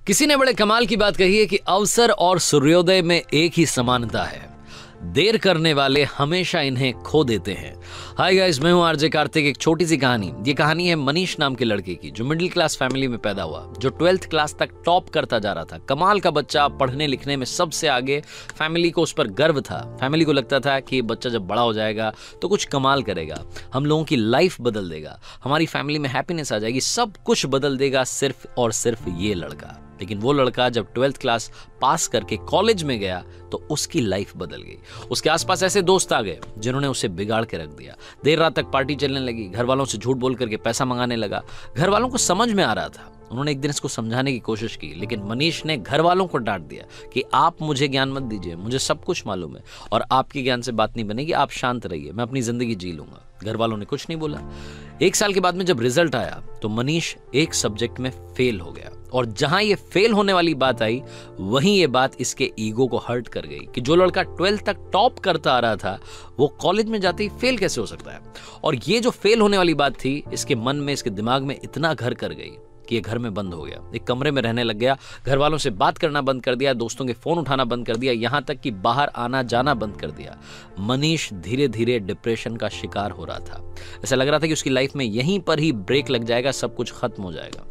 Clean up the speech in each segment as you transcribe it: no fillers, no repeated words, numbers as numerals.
किसी ने बड़े कमाल की बात कही है कि अवसर और सूर्योदय में एक ही समानता है, देर करने वाले हमेशा इन्हें खो देते हैं। हाय गाइस, मैं हूं आरजे कार्तिक। एक छोटी सी कहानी। ये कहानी है मनीष नाम के लड़के की, जो मिडिल क्लास फैमिली में पैदा हुआ, जो 12th क्लास तक टॉप करता जा रहा था। कमाल का बच्चा, पढ़ने लिखने में सबसे आगे। फैमिली को उस पर गर्व था। फैमिली को लगता था कि ये बच्चा जब बड़ा हो जाएगा तो कुछ कमाल करेगा, हम लोगों की लाइफ बदल देगा, हमारी फैमिली में हैप्पीनेस आ जाएगी, सब कुछ बदल देगा सिर्फ और सिर्फ ये लड़का। लेकिन वो लड़का जब 12th क्लास पास करके कॉलेज में गया तो उसकी लाइफ बदल गई। उसके आसपास ऐसे दोस्त आ गए जिन्होंने उसे बिगाड़ के रख दिया। देर रात तक पार्टी चलने लगी, घर वालों से झूठ बोल करके पैसा मंगाने लगा। घर वालों को समझ में आ रहा था, उन्होंने एक दिन इसको समझाने की कोशिश की, लेकिन मनीष ने घर वालों को डांट दिया कि आप मुझे ज्ञान मत दीजिए, मुझे सब कुछ मालूम है और आपके ज्ञान से बात नहीं बनेगी, आप शांत रहिए, मैं अपनी जिंदगी जी लूंगा। घर वालों ने कुछ नहीं बोला। 1 साल के बाद में जब रिजल्ट आया तो मनीष एक सब्जेक्ट में फेल हो गया, और जहां ये फेल होने वाली बात आई वहीं ये बात इसके ईगो को हर्ट कर गई कि जो लड़का 12th तक टॉप करता आ रहा था वो कॉलेज में जाते ही फेल कैसे हो सकता है। और ये जो फेल होने वाली बात थी इसके मन में, इसके दिमाग में इतना घर कर गई कि ये घर में बंद हो गया, एक कमरे में रहने लग गया, घर वालों से बात करना बंद कर दिया, दोस्तों के फोन उठाना बंद कर दिया, यहां तक कि बाहर आना जाना बंद कर दिया। मनीष धीरे धीरे डिप्रेशन का शिकार हो रहा था। ऐसा लग रहा था कि उसकी लाइफ में यहीं पर ही ब्रेक लग जाएगा, सब कुछ खत्म हो जाएगा।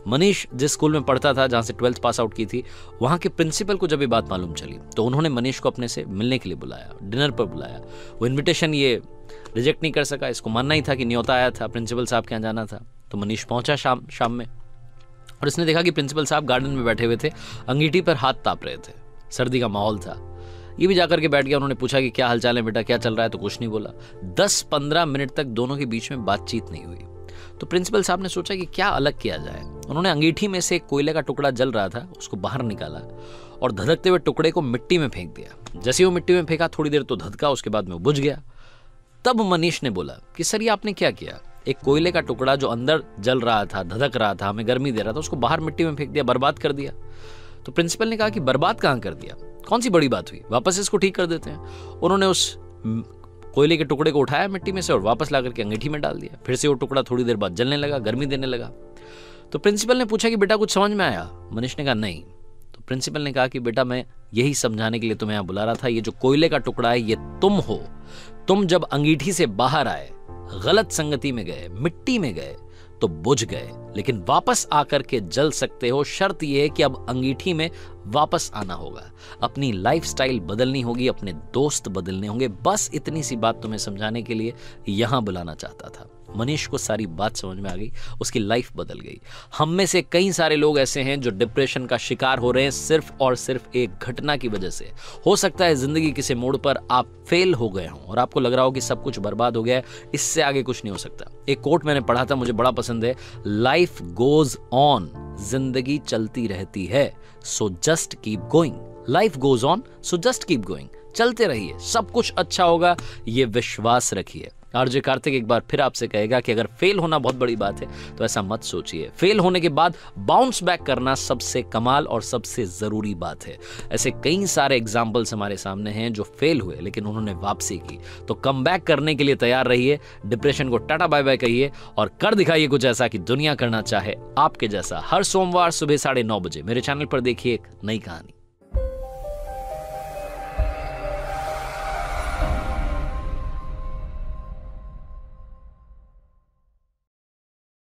मनीष जिस स्कूल में पढ़ता था, जहां से 12th पास आउट की थी, वहां के प्रिंसिपल को जब ये बात मालूम चली तो उन्होंने मनीष को अपने से मिलने के लिए बुलाया, डिनर पर बुलाया। वो इन्विटेशन ये रिजेक्ट नहीं कर सका, इसको मानना ही था कि न्योता आया था, प्रिंसिपल साहब के यहाँ जाना था। तो मनीष पहुंचा शाम में, और इसने देखा कि प्रिंसिपल साहब गार्डन में बैठे हुए थे, अंगीठी पर हाथ ताप रहे थे, सर्दी का माहौल था। ये भी जाकर के बैठ गया। उन्होंने पूछा कि क्या हालचाल है बेटा, क्या चल रहा है, तो कुछ नहीं बोला। 10-15 मिनट तक दोनों के बीच में बातचीत नहीं हुई। तो प्रिंसिपल साहब ने सोचा कि क्या अलग किया जाए। उन्होंने अंगीठी में से एक कोयले का टुकड़ा जल रहा था, उसको बाहर निकाला और धधकते हुए टुकड़े को मिट्टी में फेंक दिया। जैसे वो मिट्टी में फेंका, थोड़ी देर तो धधका, उसके बाद में वो बुझ गया। तब मनीष ने बोला कि सर ये आपने क्या किया, एक कोयले का टुकड़ा जो अंदर जल रहा था, धधक रहा था, हमें गर्मी दे रहा था, उसको बाहर मिट्टी में फेंक दिया, बर्बाद कर दिया। तो प्रिंसिपल ने कहा कि बर्बाद कहां कर दिया, कौन सी बड़ी बात हुई, वापस इसको ठीक कर देते हैं। उन्होंने उस कोयले के टुकड़े को उठाया मिट्टी में से और वापस ला करके अंगीठी में डाल दिया। फिर से वो टुकड़ा थोड़ी देर बाद जलने लगा, गर्मी देने लगा। तो प्रिंसिपल ने पूछा कि बेटा कुछ समझ में आया। मनीष ने कहा नहीं। तो प्रिंसिपल ने कहा कि बेटा मैं यही समझाने के लिए तुम्हें यहां बुला रहा था, ये जो कोयले का टुकड़ा है ये तुम हो। तुम जब अंगीठी से बाहर आए, गलत संगति में गए, मिट्टी में गए तो बुझ गए, लेकिन वापस आकर के जल सकते हो। शर्त यह है कि अब अंगीठी में वापस आना होगा, अपनी लाइफस्टाइल बदलनी होगी, अपने दोस्त बदलने होंगे। बस इतनी सी बात तुम्हें समझाने के लिए यहां बुलाना चाहता था। मनीष को सारी बात समझ में आ गई, उसकी लाइफ बदल गई। हम में से कई सारे लोग ऐसे हैं जो डिप्रेशन का शिकार हो रहे हैं सिर्फ और सिर्फ एक घटना की वजह से। हो सकता है जिंदगी किसी मोड़ पर आप फेल हो गए हों और आपको लग रहा हो कि सब कुछ बर्बाद हो गया है, इससे आगे कुछ नहीं हो सकता। एक कोट मैंने पढ़ा था, मुझे बड़ा पसंद है, लाइफ गोज ऑन, जिंदगी चलती रहती है, so just keep going. Life goes on, so just keep going. चलते रहिए, सब कुछ अच्छा होगा, ये विश्वास रखिए। आरजे कार्तिक एक बार फिर आपसे कहेगा कि अगर फेल होना बहुत बड़ी बात है तो ऐसा मत सोचिए। फेल होने के बाद बाउंस बैक करना सबसे कमाल और सबसे जरूरी बात है। ऐसे कई सारे एग्जाम्पल्स हमारे सामने हैं जो फेल हुए लेकिन उन्होंने वापसी की। तो कम बैक करने के लिए तैयार रहिए, डिप्रेशन को टाटा बाय बाय कहिए और कर दिखाइए कुछ ऐसा कि दुनिया करना चाहे आपके जैसा। हर सोमवार सुबह 9:30 बजे मेरे चैनल पर देखिए एक नई कहानी।